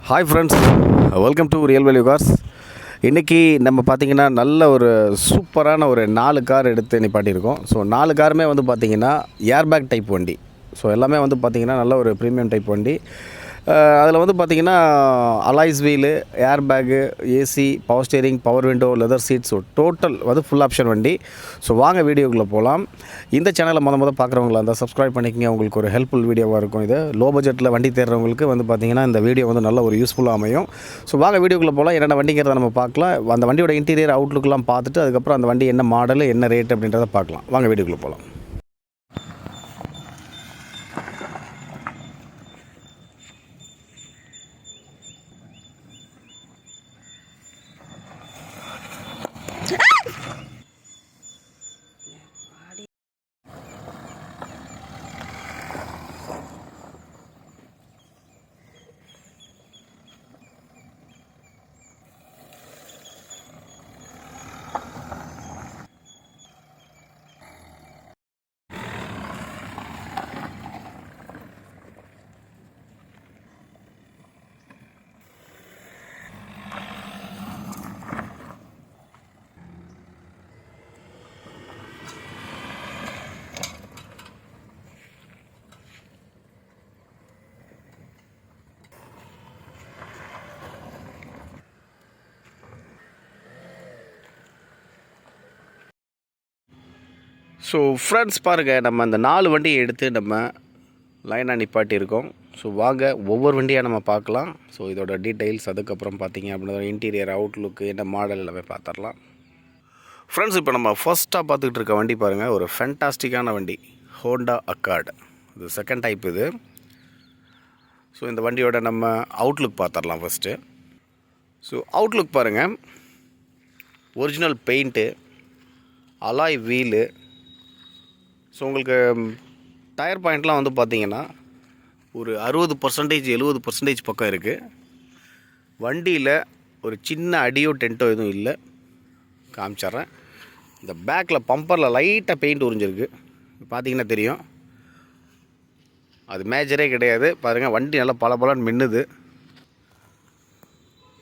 Hi friends, welcome to real value cars. இன்றைக்கி நம்ம பார்த்திங்கன்னா நல்ல ஒரு சூப்பரான ஒரு 4 கார் எடுத்து நிப்பாட்டியிருக்கோம். ஸோ 4 காருமே வந்து பார்த்திங்கன்னா ஏர்பேக் டைப் வண்டி. ஸோ எல்லாமே வந்து பார்த்திங்கன்னா நல்ல ஒரு ப்ரீமியம் டைப் வண்டி. அதில் வந்து பார்த்திங்கன்னா alloys wheel, air bag, AC, power steering, power window, leather seat. So total வந்து ஃபுல் ஆப்ஷன் வண்டி. ஸோ வாங்க வீடியோக்குள்ளே போகலாம். இந்த சேனலை மொதல் பார்க்குறவங்களா இருந்தால் சப்ஸ்கிரைப் பண்ணிக்கங்க. உங்களுக்கு ஒரு ஹெல்ப்ஃபுல் வீடியோவாக இருக்கும். இது லோ பட்ஜெட்டில் வண்டி தேடுறவங்களுக்கு வந்து பார்த்திங்கன்னா இந்த வீடியோ வந்து நல்ல ஒரு யூஸ்ஃபுல்லாக அமையும். ஸோ வாங்க வீடியோக்குள்ளே போகலாம். என்னென்ன வண்டிங்கிறத நம்ம பார்க்கலாம். அந்த வண்டியோட இன்டீரியர் அவுட்லுக்கெலாம் பார்த்துட்டு அதுக்கப்புறம் அந்த வண்டி என்ன மாடல், என்ன ரேட் அப்படின்றத பார்க்கலாம். வாங்க வீடியோக்குள்ளே போகலாம். ஸோ ஃப்ரெண்ட்ஸ் பாருங்கள், நம்ம அந்த 4 வண்டியை எடுத்து நம்ம லைனாக நிப்பாட்டியிருக்கோம். ஸோ வாங்க ஒவ்வொரு வண்டியாக நம்ம பார்க்கலாம். ஸோ இதோட டீட்டெயில்ஸ், அதுக்கப்புறம் பார்த்திங்க அப்படின்னா இன்டீரியர் அவுட்லுக்கு என்ன மாடல் எல்லாமே பார்த்துடலாம். ஃப்ரெண்ட்ஸ், இப்போ நம்ம ஃபர்ஸ்ட்டாக பார்த்துக்கிட்டு இருக்க வண்டி பாருங்கள், ஒரு ஃபேண்டாஸ்டிக்கான வண்டி, ஹோண்டா அக்கார்டு. இது செகண்ட் டைப் இது. ஸோ இந்த வண்டியோட நம்ம அவுட்லுக் பார்த்துடலாம் ஃபஸ்ட்டு. ஸோ அவுட்லுக் பாருங்கள், original paint, alloy wheel. So உங்களுக்கு டயர் பாயிண்ட்லாம் வந்து பார்த்திங்கன்னா ஒரு 60% 70% பக்கம் இருக்குது. வண்டியில் ஒரு சின்ன அடியோ டென்ட்டோ எதுவும் இல்லை. காமிச்சிட்றேன். இந்த பேக்கில் பம்பரில் லைட்டாக பெயிண்ட் உறிஞ்சிருக்கு, பார்த்திங்கன்னா தெரியும். அது மேஜரே கிடையாது. பாருங்கள், வண்டி நல்லா பளபளன்னு மின்னுது.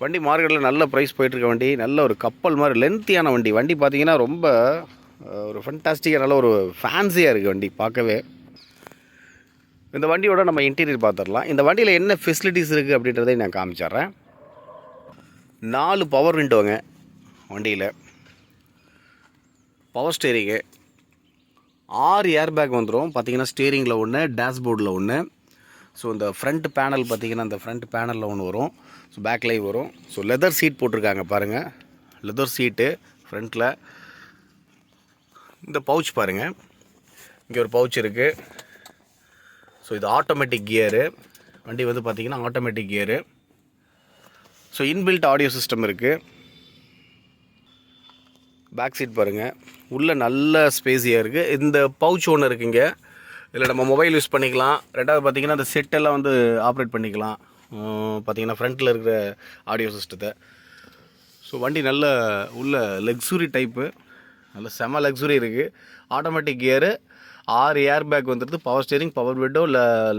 வண்டி மார்க்கெட்டில் நல்ல ப்ரைஸ் போயிட்டுருக்க வண்டி. நல்ல ஒரு கப்பல் மாதிரி லென்த்தியான வண்டி. வண்டி பார்த்திங்கன்னா ரொம்ப ஒரு ஃபண்டாஸ்டிக்காக நல்ல ஒரு ஃபேன்சியாக இருக்குது வண்டி பார்க்கவே. இந்த வண்டியோட நம்ம இன்டீரியர் பார்த்துடலாம். இந்த வண்டியில் என்ன ஃபெசிலிட்டிஸ் இருக்குது அப்படின்றதையும் நான் காமிச்சிட்றேன். 4 பவர் விண்டோங்க வண்டியில், பவர் ஸ்டேரிங்கு, 6 ஏர் பேக் வந்துடும். பார்த்திங்கன்னா ஸ்டேரிங்கில் ஒன்று, டேஷ்போர்டில் ஒன்று. ஸோ இந்த ஃப்ரண்ட் பேனல் பார்த்திங்கன்னா இந்த ஃப்ரண்ட் பேனலில் ஒன்று வரும். ஸோ பேக்லேயும் வரும். ஸோ லெதர் சீட் போட்டிருக்காங்க பாருங்கள், லெதர் சீட்டு ஃப்ரண்ட்டில். இந்த பவுச் பாருங்கள், இங்கே ஒரு பவுச் இருக்குது. ஸோ இது ஆட்டோமேட்டிக் கியரு வண்டி வந்து பார்த்திங்கன்னா automatic gear. So inbuilt audio system இருக்குது. பேக் சீட் பாருங்கள், உள்ளே நல்ல ஸ்பேஸியாக இருக்குது. இந்த பவுச் ஒன்று இருக்குங்க, இதில் நம்ம மொபைல் யூஸ் பண்ணிக்கலாம். ரெண்டாவது பார்த்திங்கன்னா அந்த செட்டெல்லாம் வந்து ஆப்ரேட் பண்ணிக்கலாம். பார்த்திங்கன்னா ஃப்ரண்ட்டில் இருக்கிற ஆடியோ சிஸ்டத்தை. ஸோ வண்டி நல்ல உள்ள லக்ஸுரி டைப்பு, நல்ல செம லக்ஸுரி இருக்குது. ஆட்டோமேட்டிக் கியரு, 6 ஏர் பேக் வந்துடுது, power steering, power window,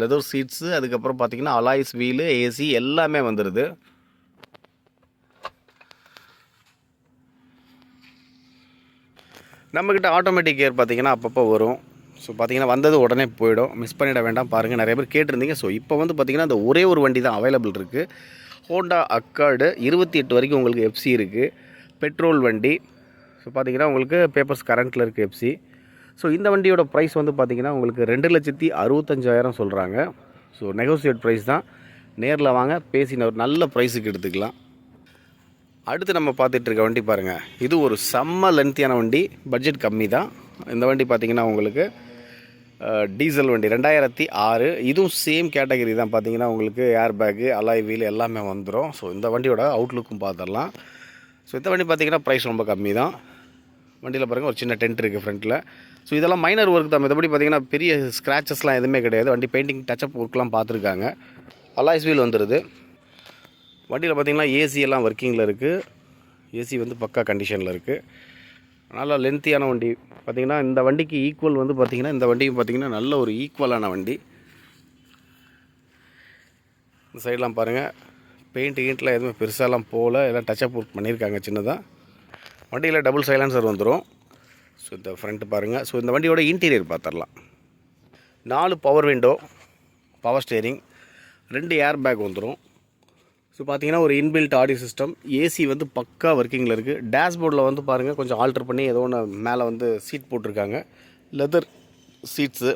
leather seats, அதுக்கப்புறம் பார்த்திங்கன்னா அலாய்ஸ் வீலு, ஏசி எல்லாமே வந்துடுது. நம்மக்கிட்ட ஆட்டோமேட்டிக் கியர் பார்த்திங்கன்னா அப்பப்போ வரும். ஸோ பார்த்திங்கன்னா வந்தது உடனே போயிடும், மிஸ் பண்ணிட வேண்டாம். பாருங்கள், நிறைய பேர் கேட்டிருந்தீங்க. ஸோ இப்போ வந்து பார்த்திங்கன்னா அந்த ஒரே ஒரு வண்டி தான் அவைலபிள் இருக்குது. ஹோண்டா அக்கார்டு 28 வரைக்கும் உங்களுக்கு எஃப்சி இருக்குது, பெட்ரோல் வண்டி. ஸோ பார்த்திங்கன்னா உங்களுக்கு பேப்பர்ஸ் கரண்ட்டில் இருக்குது, எஃப்சி. ஸோ இந்த வண்டியோட ப்ரைஸ் வந்து பார்த்திங்கன்னா உங்களுக்கு 2,65,000 சொல்கிறாங்க. ஸோ நெகோசியேட் ப்ரைஸ் தான். நேரில் வாங்க, பேசின ஒரு நல்ல ப்ரைஸுக்கு எடுத்துக்கலாம். அடுத்து நம்ம பார்த்துட்டு இருக்க வண்டி பாருங்கள், இது ஒரு செம்ம லென்த்தியான வண்டி, பட்ஜெட் கம்மி தான். இந்த வண்டி பார்த்திங்கன்னா உங்களுக்கு டீசல் வண்டி, 2006. இதுவும் சேம் கேட்டகரி தான். பார்த்திங்கன்னா உங்களுக்கு ஏர் பேக்கு, அலாய் வீல் எல்லாமே வந்துடும். ஸோ இந்த வண்டியோட அவுட்லுக்கும் பார்த்துடலாம். ஸோ இந்த வண்டி பார்த்திங்கன்னா ப்ரைஸ் ரொம்ப கம்மி தான். வண்டியில் பாருங்கள், ஒரு சின்ன டென்ட் இருக்குது ஃப்ரண்ட்டில். ஸோ இதெல்லாம் மைனர் ஒர்க் தான். மற்றபடி பார்த்திங்கன்னா பெரிய ஸ்க்ராச்சஸ்லாம் எதுவுமே கிடையாது. வண்டி பெயிண்டிங் டச்சப் ஒர்க்லாம் பார்த்துருக்காங்க. அலாய்ஸ் வீல் வந்துடுது. வண்டியில் பார்த்திங்கன்னா ஏசி எல்லாம் ஒர்க்கிங்கில் இருக்குது. ஏசி வந்து பக்கா கண்டிஷனில் இருக்குது. நல்லா லென்த்தியான வண்டி. பார்த்திங்கன்னா இந்த வண்டிக்கு ஈக்குவல் வந்து பார்த்திங்கன்னா இந்த வண்டியும் பார்த்திங்கன்னா நல்ல ஒரு ஈக்குவலான வண்டி. இந்த சைடெலாம் பாருங்கள், கீண்ட்டில் எதுவுமே பெருசாலாம் போகல, எல்லாம் டச்சப் ஒர்க் பண்ணியிருக்காங்க சின்னதாக. வண்டியில் டபுள் சைலன்சர் வந்துடும். ஸோ இந்த ஃப்ரண்ட்டு பாருங்கள். ஸோ இந்த வண்டியோட இன்டீரியர் பார்த்துடலாம். 4 power window, power steering, 2 air bag வந்துடும். ஸோ பார்த்தீங்கன்னா ஒரு இன்பில்ட் ஆடியோ சிஸ்டம், ஏசி வந்து பக்கா ஒர்க்கிங்கில் இருக்குது. டேஷ்போர்டில் வந்து பாருங்கள் கொஞ்சம் ஆல்டர் பண்ணி ஏதோ ஒன்று மேலே வந்து சீட் போட்டிருக்காங்க, லெதர் சீட்ஸு.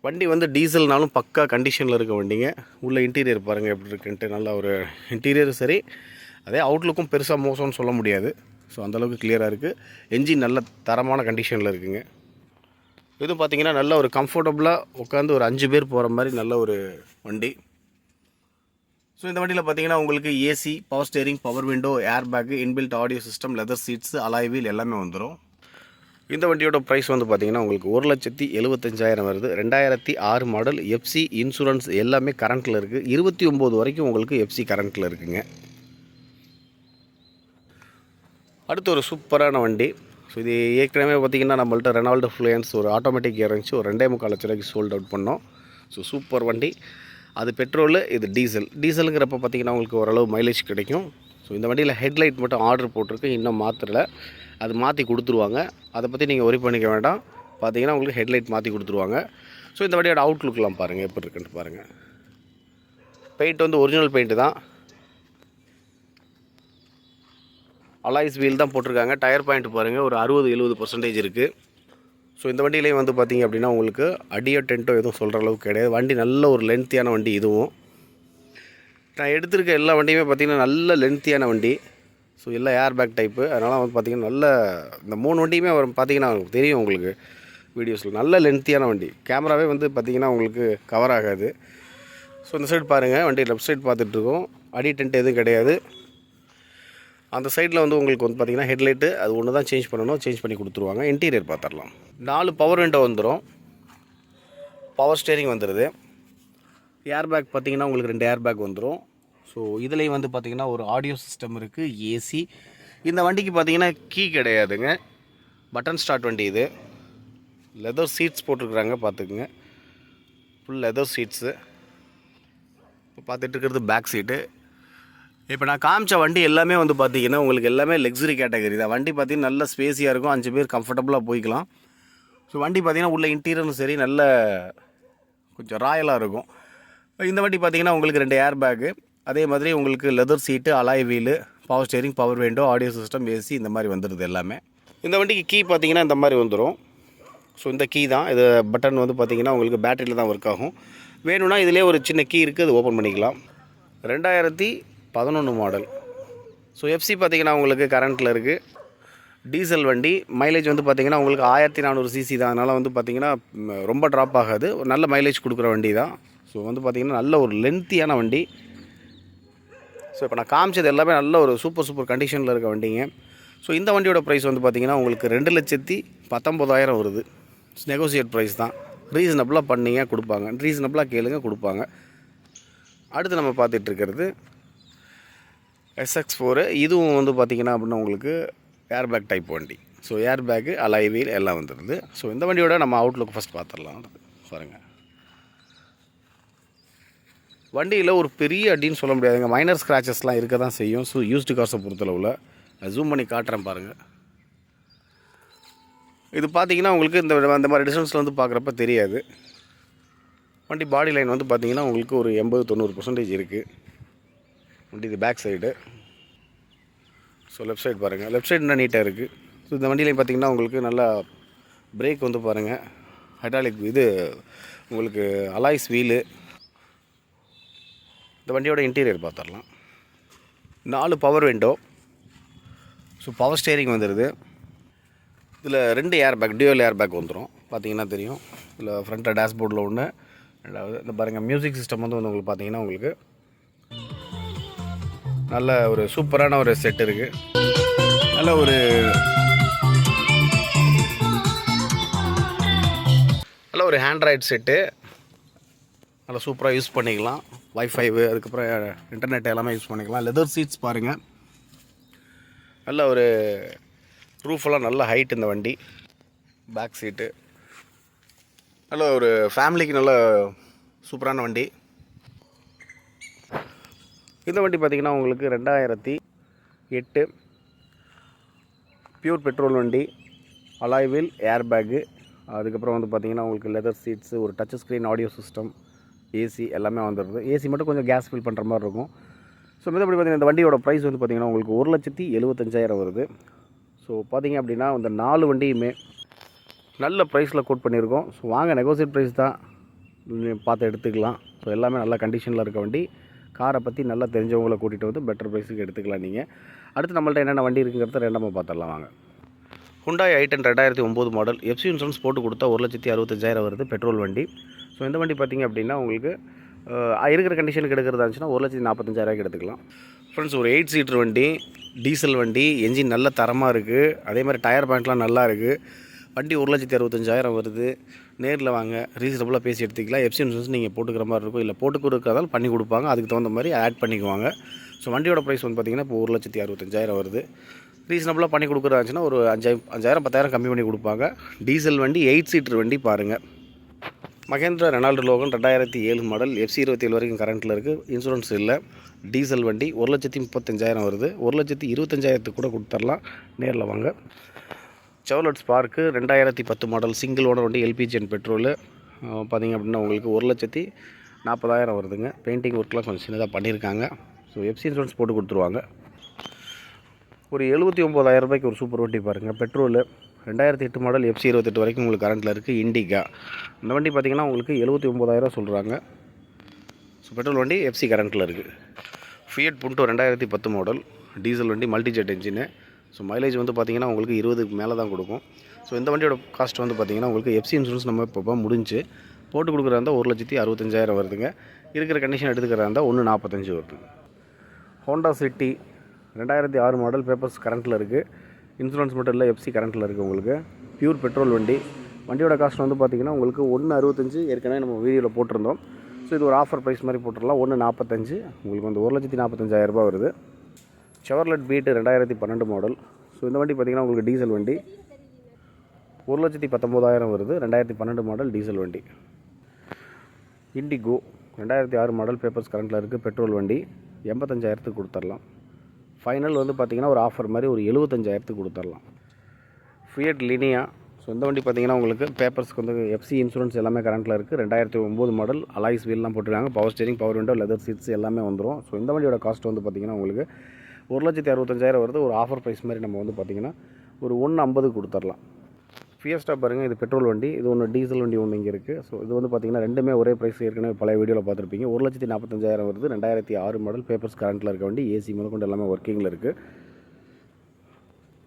வண்டி வந்து டீசல்னாலும் பக்கா கண்டிஷனில் இருக்க வண்டிங்க. உள்ள இன்டீரியர் பாருங்கள் எப்படி இருக்குன்ட்டு. நல்ல ஒரு இன்டீரியர் சரி, அதே அவுட்லுக்கும் பெருசாக மோசம்னு சொல்ல முடியாது. ஸோ அந்தளவுக்கு கிளியராக இருக்குது. என்ஜின் நல்ல தரமான கண்டிஷனில் இருக்குங்க. இதுவும் பார்த்தீங்கன்னா நல்ல ஒரு கம்ஃபர்டபுளாக உட்காந்து ஒரு 5 பேர் போகிற மாதிரி நல்ல ஒரு வண்டி. ஸோ இந்த வண்டியில் பார்த்தீங்கன்னா உங்களுக்கு AC, power steering, power window, air bag, inbuilt audio system, leather seats, alloy wheel எல்லாமே வந்துடும். இந்த வண்டியோட ப்ரைஸ் வந்து பார்த்தீங்கன்னா உங்களுக்கு 1,75,000 வருது. 2006 மாடல், எஃப்சி இன்சூரன்ஸ் எல்லாமே கரண்ட்டில் இருக்குது. 29 வரைக்கும் உங்களுக்கு எஃப்சி கரண்ட்டில் இருக்குங்க. அடுத்து ஒரு சூப்பரான வண்டி. ஸோ இது ஏற்கனவே பார்த்திங்கன்னா நம்மள்ட்ட ரெனால்டு ஃப்ளூயன்ஸ் ஒரு ஆட்டோமேட்டிக் கியர் இருந்துச்சு, ஒரு 2.25 லட்ச ரூபாய்க்கு சோல்ட் அவுட் பண்ணோம். ஸோ சூப்பர் வண்டி. அது பெட்ரோலு, இது டீசலுங்கிறப்ப பார்த்திங்கன்னா உங்களுக்கு ஓரளவு மைலேஜ் கிடைக்கும். ஸோ இந்த வண்டியில் ஹெட்லைட் மட்டும் ஆர்டர் போட்டிருக்கு, இன்னும் மாற்றலை. அது மாற்றி கொடுத்துருவாங்க, அதை பற்றி நீங்கள் ஒரி பண்ணிக்க வேண்டாம். பார்த்தீங்கன்னா உங்களுக்கு ஹெட்லைட் மாற்றி கொடுத்துருவாங்க. ஸோ இந்த வண்டியோட அவுட்லுக்லாம் பாருங்கள் எப்படி இருக்குன்ட்டு பாருங்கள். பெயிண்ட் வந்து ஒரிஜினல் பெயிண்ட்டு தான், அலாய்ஸ் வீல் தான் போட்டிருக்காங்க. டயர் பாயிண்ட் பாருங்கள் ஒரு 60-70% இருக்குது. ஸோ இந்த வண்டியிலையும் வந்து பார்த்திங்க அப்படின்னா உங்களுக்கு அடியோ டென்ட்டோ எதுவும் சொல்கிற அளவுக்கு கிடையாது. வண்டி நல்ல ஒரு லென்த்தியான வண்டி. இதுவும் நான் எடுத்திருக்க எல்லா வண்டியுமே பார்த்திங்கன்னா நல்ல லென்த்தியான வண்டி. ஸோ எல்லாம் ஏர் பேக் டைப்பு. அதனால் வந்து பார்த்திங்கன்னா நல்ல இந்த 3 வண்டியுமே வரும் பார்த்திங்கன்னா தெரியும் உங்களுக்கு வீடியோஸில். நல்ல லென்த்தியான வண்டி. கேமராவே வந்து பார்த்திங்கன்னா உங்களுக்கு கவர் ஆகாது. ஸோ இந்த சைடு பாருங்கள், வண்டி லெஃப்ட் சைடு பார்த்துட்ருக்கோம். அடி டென்ட் எதுவும் கிடையாது. அந்த சைடில் வந்து உங்களுக்கு வந்து பார்த்திங்கன்னா ஹெட்லைட்டு அது ஒன்று தான் சேஞ்ச் பண்ணணும், சேஞ்ச் பண்ணி கொடுத்துருவாங்க. இன்டீரியர் பார்த்துடலாம். 4 பவர் விண்டோ வந்துடும், பவர் ஸ்டேரிங் வந்துடுது. ஏர் பேக் பார்த்திங்கன்னா உங்களுக்கு 2 ஏர் பேக் வந்துடும். ஸோ இதுலேயும் வந்து பார்த்திங்கன்னா ஒரு ஆடியோ சிஸ்டம் இருக்குது, ஏசி. இந்த வண்டிக்கு பார்த்திங்கன்னா கீ கிடையாதுங்க, பட்டன் ஸ்டார்ட் வண்டி. இது லெதர் சீட்ஸ் போட்டிருக்குறாங்க பார்த்துக்குங்க, ஃபுல் லெதர் சீட்ஸு. இப்போ பார்த்துட்டு இருக்கிறது பேக் சீட்டு. இப்போ நான் காமிச்ச வண்டி எல்லாமே வந்து பார்த்திங்கன்னா உங்களுக்கு எல்லாமே லக்ஸுரி கேட்டகரி தான். வண்டி பார்த்திங்கன்னா நல்ல ஸ்பேஸியாக இருக்கும், 5 பேர் கம்ஃபர்டபுளாக போய்க்கலாம். ஸோ வண்டி பார்த்திங்கன்னா உள்ள இன்டீரியரும் சரி நல்ல கொஞ்சம் ராயலாக இருக்கும். இந்த வண்டி பார்த்திங்கன்னா உங்களுக்கு 2 ஏர் பேக்கு, அதே மாதிரி உங்களுக்கு லெதர் சீட்டு, alloy wheel, power steering, power window, audio system, AC இந்த மாதிரி வந்துடுது எல்லாமே. இந்த வண்டிக்கு கீ பார்த்திங்கன்னா இந்த மாதிரி வந்துடும். ஸோ இந்த கீ தான் இது. பட்டன் வந்து பார்த்திங்கன்னா உங்களுக்கு பேட்டரியில் தான் ஒர்க் ஆகும். வேணும்னா இதிலே ஒரு சின்ன கீ இருக்குது, அது ஓப்பன் பண்ணிக்கலாம். 2011 மாடல். ஸோ எஃப்சி பார்த்திங்கன்னா உங்களுக்கு கரண்ட்டில் இருக்குது. டீசல் வண்டி. மைலேஜ் வந்து பார்த்திங்கன்னா உங்களுக்கு 1400 சிசி தான். அதனால் வந்து பார்த்திங்கன்னா ரொம்ப ட்ராப் ஆகாது, ஒரு நல்ல மைலேஜ் கொடுக்குற வண்டி தான். ஸோ வந்து பார்த்திங்கன்னா நல்ல ஒரு லென்த்தியான வண்டி. ஸோ இப்போ நான் காமிச்சது எல்லாமே நல்ல ஒரு சூப்பர் கண்டிஷனில் இருக்க வண்டிங்க. ஸோ இந்த வண்டியோட ப்ரைஸ் வந்து பார்த்திங்கன்னா உங்களுக்கு 2,19,000 வருது. நெகோசியேட் ப்ரைஸ் தான். ரீசனபிளாக பண்ணிங்க கொடுப்பாங்க, ரீசனபிளாக கேளுங்க கொடுப்பாங்க. அடுத்து நம்ம பார்த்துட்ருக்கிறது SX4. இதுவும் வந்து பார்த்திங்கன்னா அப்படின்னா உங்களுக்கு ஏர் பேக் டைப் வண்டி. So air bag, alloy wheel எல்லாம் வந்துடுது. ஸோ இந்த வண்டியோட நம்ம அவுட்லுக் ஃபஸ்ட் பார்த்துடலாம் பாருங்கள். வண்டியில் ஒரு பெரிய அடின்னு சொல்ல முடியாதுங்க, மைனர் ஸ்க்ராச்சஸ்லாம் இருக்க தான் செய்யும். ஸோ யூஸ்டு கார்ஸை பொறுத்தளவில் ஜூம் பண்ணி காட்டுறேன் பாருங்கள். இது பார்த்திங்கன்னா உங்களுக்கு இந்த மாதிரி டிஸ்டன்ஸில் வந்து பார்க்குறப்ப தெரியாது. வண்டி பாடி லைன் வந்து பார்த்திங்கன்னா உங்களுக்கு ஒரு 80-90% இருக்குது. வண்டி இது back side. So left side பாருங்கள், லெஃப்ட் சைடு இன்னும் நீட்டாக இருக்குது. ஸோ இந்த வண்டியிலையும் பார்த்திங்கன்னா உங்களுக்கு நல்லா பிரேக் வந்து பாருங்கள், ஹைட்ராலிக் இது உங்களுக்கு அலாய்ஸ் வீலு. இந்த வண்டியோட இன்டீரியர் பார்த்துடலாம். 4 power window. So power steering வந்துடுது. இதில் 2 air bag, dual air bag வந்துடும். பார்த்திங்கன்னா தெரியும். இதில் ஃப்ரண்ட்டில் டேஷ்போர்டில் ஒன்று, ரெண்டாவது இந்த பாருங்கள் மியூசிக் சிஸ்டம் வந்து உங்களுக்கு பார்த்திங்கன்னா உங்களுக்கு நல்ல ஒரு சூப்பரான ஒரு செட் இருக்குது. நல்ல ஒரு ஆண்ட்ராய்டு செட்டு, நல்லா சூப்பராக யூஸ் பண்ணிக்கலாம். வைஃபைவு, அதுக்கப்புறம் இன்டர்நெட் எல்லாமே யூஸ் பண்ணிக்கலாம். லெதர் சீட்ஸ் பாருங்கள், நல்ல ஒரு ரூஃபெல்லாம் நல்ல ஹைட் இந்த வண்டி. பேக் சீட்டு நல்ல ஒரு ஃபேமிலிக்கு நல்ல சூப்பரான வண்டி. இந்த வண்டி பார்த்திங்கன்னா உங்களுக்கு 2008 பியூர் பெட்ரோல் வண்டி, அலாய் வீல், ஏர் பேக்கு, அதுக்கப்புறம் வந்து பார்த்திங்கன்னா உங்களுக்கு லெதர் சீட்ஸு, ஒரு touch screen audio system, AC எல்லாமே வந்துடுது. ஏசி மட்டும் கொஞ்சம் கேஸ் ஃபில் பண்ணுற மாதிரி இருக்கும். ஸோ மிதப்படி பார்த்திங்கன்னா இந்த வண்டியோட ப்ரைஸ் வந்து பார்த்திங்கன்னா உங்களுக்கு 1,75,000 வருது. ஸோ பார்த்திங்க அப்படின்னா இந்த 4 வண்டியுமே நல்ல ப்ரைஸில் கோட் பண்ணியிருக்கோம். ஸோ வாங்க, நெகோசியேட் ப்ரைஸ் தான், பார்த்து எடுத்துக்கலாம். ஸோ எல்லாமே நல்ல கண்டிஷனில் இருக்க வண்டி. காரை பற்றி நல்லா தெரிஞ்சவங்களை கூட்டிகிட்டு வந்து பெட்டர் ப்ரைஸுக்கு எடுத்துக்கலாம் நீங்கள். அடுத்து நம்மள்ட்ட என்னென்ன வண்டி இருக்குங்கிறத ரெண்டாமல் பார்த்துடலாம் வாங்க. Hyundai i10 2009 model, FC insurance போட்டு கொடுத்தா 1,65,000 வருது, பெட்ரோல் வண்டி. ஸோ இந்த வண்டி பார்த்திங்க அப்படின்னா உங்களுக்கு இருக்கிற கண்டிஷனுக்கு எடுக்கிறதா இருந்துச்சுன்னா 1,45,000 எடுத்துக்கலாம். ஃப்ரெண்ட்ஸ், ஒரு 8 சீட்டர் வண்டி, டீசல் வண்டி, என்ஜின் நல்ல தரமாக இருக்குது. அதே மாதிரி டயர் பாயிண்ட்லாம் நல்லா இருக்குது. வண்டி 1,65,000 வருது. நேரில் வாங்க, ரீசனபுளாக பேசி எடுத்துக்கலாம். எஃப்சி இன்சூரன்ஸ் நீங்கள் போட்டுக்கிற மாதிரி இருக்கும், இல்லை போட்டு கொடுக்கறதாலும் பண்ணி கொடுப்பாங்க. அதுக்கு தகுந்த மாதிரி ஆட் பண்ணிக்குவாங்க. ஸோ வண்டியோட ப்ரைஸ் வந்து பார்த்திங்கன்னா இப்போ 1,65,000 வருது. ரீசனபுளாக பண்ணி கொடுக்குறதா இருந்துச்சுன்னா ஒரு 5,000 10,000 கம்மி பண்ணி கொடுப்பாங்க. டீசல் வண்டி, 8 சீட்டர் வண்டி பாருங்கள். Mahindra Renault Logan 2007 model, FC 27 வரைக்கும் கரண்ட்டில் இருக்குது, இன்சூரன்ஸ் இல்லை, டீசல் வண்டி, 1,35,000 வருது. 1,25,000 கூட கொடுத்துர்லாம், நேரில் வாங்க. Chevrolet spark 2010 model, single owner வண்டி, எல்பிஜி அண்ட் பெட்ரோலு. பார்த்திங்க அப்படின்னா உங்களுக்கு 1,40,000 வருதுங்க. பெயிண்டிங் ஒர்க்லாம் கொஞ்சம் சின்னதாக பண்ணியிருக்காங்க. ஸோ எஃப்சி இன்சூரன்ஸ் போட்டு கொடுத்துருவாங்க. ஒரு 79,000 ரூபாய்க்கு ஒரு சூப்பர் வண்டி பாருங்கள், பெட்ரோலு, 2008 மாடல், எஃப்சி 28 வரைக்கும் உங்களுக்கு கரண்ட்டில் இருக்குது, இண்டிகா. இந்த வண்டி பார்த்திங்கன்னா உங்களுக்கு 79,000 சொல்கிறாங்க. ஸோ பெட்ரோல் வண்டி, எஃப்சி கரண்ட்டில் இருக்குது. ஃபியட் புண்டோ 2010 மாடல், டீசல் வண்டி, மல்டிஜெட் இன்ஜினு. ஸோ மைலேஜ் வந்து பார்த்திங்கன்னா உங்களுக்கு 20க்கு மேலே தான் கொடுக்கும். ஸோ இந்த வண்டியோட காஸ்ட் வந்து பார்த்திங்கன்னா உங்களுக்கு எஃப்சி இன்சூரன்ஸ் நம்ம இப்போ முடிஞ்சு போட்டு கொடுக்குறதா இருந்தால் 1,65,000 வருதுங்க. இருக்கிற கண்டிஷன் எடுத்துக்கிறதா இருந்தால் 1,45,000 வருது. ஹோண்டா சிட்டி 2006 மாடல், பேப்பர்ஸ் கரண்ட்டில் இருக்குது, இன்சூரன்ஸ் மட்டும் இல்லை, எஃப்சி கரண்ட்டில் இருக்குது உங்களுக்கு. பியூர் பெட்ரோல் வண்டி. வண்டியோட காஸ்ட் வந்து பார்த்திங்கன்னா உங்களுக்கு 1,65,000 ஏற்கனவே நம்ம வீடியோவில் போட்டிருந்தோம். ஸோ இது ஒரு ஆஃபர் ப்ரைஸ் மாதிரி போட்டுடலாம். 1,45,000 உங்களுக்கு வந்து 1,45,000 வருது. Chevrolet beat 2012 model. ஸோ இந்த வண்டி பார்த்திங்கன்னா உங்களுக்கு டீசல் வண்டி, 1,19,000 வருது. 2012 மாடல் டீசல் வண்டி. இண்டிகோ 2006 மாடல், பேப்பர்ஸ் கரண்ட்டில் இருக்குது, பெட்ரோல் வண்டி, 85,000 கொடுத்துர்லாம். ஃபைனல் வந்து பார்த்திங்கன்னா ஒரு ஆஃபர் மாதிரி ஒரு 75,000 கொடுத்துர்லாம். Fiat Linea. ஸோ இந்த வண்டி பார்த்திங்கன்னா உங்களுக்கு பேப்பர்ஸ்க்கு வந்து எஃப்சி இன்சூரன்ஸ் எல்லாமே கரண்ட்டில் இருக்குது. 2009 மாடல், அலாய்ஸ் வீல்லாம் போட்டுருக்காங்க, power steering, power window, leather seeds எல்லாமே வந்துடும். ஸோ இந்த வண்டியோட காஸ்ட் வந்து பார்த்திங்கன்னா உங்களுக்கு 1,65,000 வருது. ஒரு ஆஃபர் ப்ரைஸ் மாதிரி நம்ம வந்து பார்த்திங்கன்னா ஒரு 1,50 கொடுத்துர்லாம். ஃபியஸ்டா பாருங்கள், இது பெட்ரோல் வண்டி, இது ஒன்று டீசல் வண்டி ஒன்று இங்கே இருக்குது. ஸோ இது வந்து பார்த்திங்கன்னா ரெண்டுமே ஒரே ப்ரைஸ், ஏற்கனவே பழைய வீடியோவில் பார்த்துருப்பீங்க. 1,45,000 வருது. 2006 மாடல், பேப்பர்ஸ் கரண்ட்டில் இருக்க வண்டி, ஏசி முதற்கொண்டு எல்லாமே ஒர்க்கிங்கில் இருக்குது.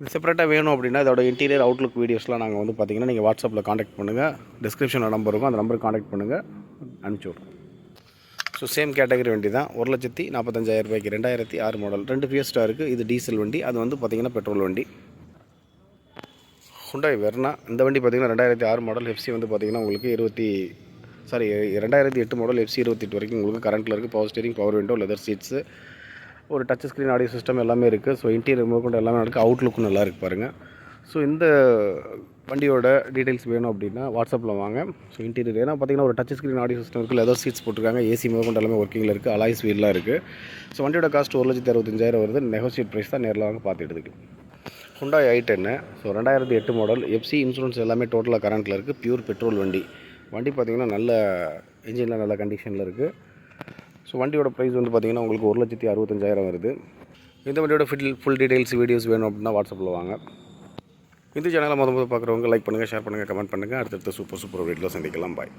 இது செப்பரேட்டாக வேணும் அப்படின்னா இதோட இன்டீரியர் அவுட்லுக் வீடியோஸ்லாம் நாங்கள் வந்து பார்த்திங்கன்னா நீங்கள் வாட்ஸ்அப்பில் காண்டாக்ட் பண்ணுங்கள். டிஸ்கிரிப்ஷனில் நம்பர் இருக்கும், அந்த நம்பருக்கு காண்டாக்ட் பண்ணுங்கள், அனுப்பிச்சி விட்ருங்க. ஸோ சேம் கேட்டகரி வண்டி தான், 1,45,000 ரூபாய்க்கு 2006 மாடல். 2 ஃபியஸ்டா இருக்குது. இது டீசல் வண்டி, அது வந்து பார்த்திங்கன்னா பெட்ரோல் வண்டி. Hyundai Verna. இந்த வண்டி பார்த்திங்கன்னா 2006 மாடல், எஃப்சி வந்து பார்த்திங்கன்னா உங்களுக்கு 2008 மாடல், எஃப்சி 28 வரைக்கும் உங்களுக்கு கரண்ட்டில் இருக்குது. Power steering, power window, leather seats, ஒரு டச் ஸ்க்ரீன் ஆடியோ சிஸ்டம் எல்லாமே இருக்குது. ஸோ இன்டீரியர் முதற்கொண்டு எல்லாமே இருக்குது. அவுட்லுக்கும் நல்லா இருக்குது பாருங்கள். ஸோ இந்த வண்டியோட டீட்டெயில்ஸ் வேணும் அப்படின்னா வாட்ஸ்அப்பில் வாங்க. ஸோ இன்டீரியர் ஏன்னா பார்த்திங்கன்னா ஒரு டச் ஸ்க்ரீன் ஆடியோ சிஸ்டம் இருக்குது, லெதர் சீட்ஸ் போட்டிருக்காங்க, ஏசி முதற்கொண்டு எல்லாமே ஒர்க்கிங்கில் இருக்குது, அலாய்ஸ் வீல்லாம் இருக்குது. ஸோ வண்டியோட காஸ்ட் 1,65,000 வருது. நெகோசியேட் ப்ரைஸ் தான், நேரில் வாங்க பார்த்து எடுத்துக்கலாம். Hyundai i10 so 2008 model, FC insurance எல்லாமே டோட்டலாக கரண்ட்டில் இருக்குது, பியூர் பெட்ரோல் வண்டி. வண்டி பார்த்திங்கன்னா நல்ல இன்ஜினில் நல்ல கண்டிஷனில் இருக்குது. ஸோ வண்டியோட ப்ரைஸ் வந்து பார்த்திங்கன்னா உங்களுக்கு 1,65,000 வருது. இந்த வண்டியோட ஃபுல் டீட்டெயில்ஸ் வீடியோஸ் வேணும் அப்படின்னா வாட்ஸ்அப்பில் வாங்க. இந்த சேனலை முதல்ல பார்க்குறவங்க லைக் பண்ணுங்கள், ஷேர் பண்ணுங்கள், கமெண்ட் பண்ணுங்கள். அடுத்தடுத்த சூப்பர் வீடியோவில் சந்திக்கலாம். பாய்.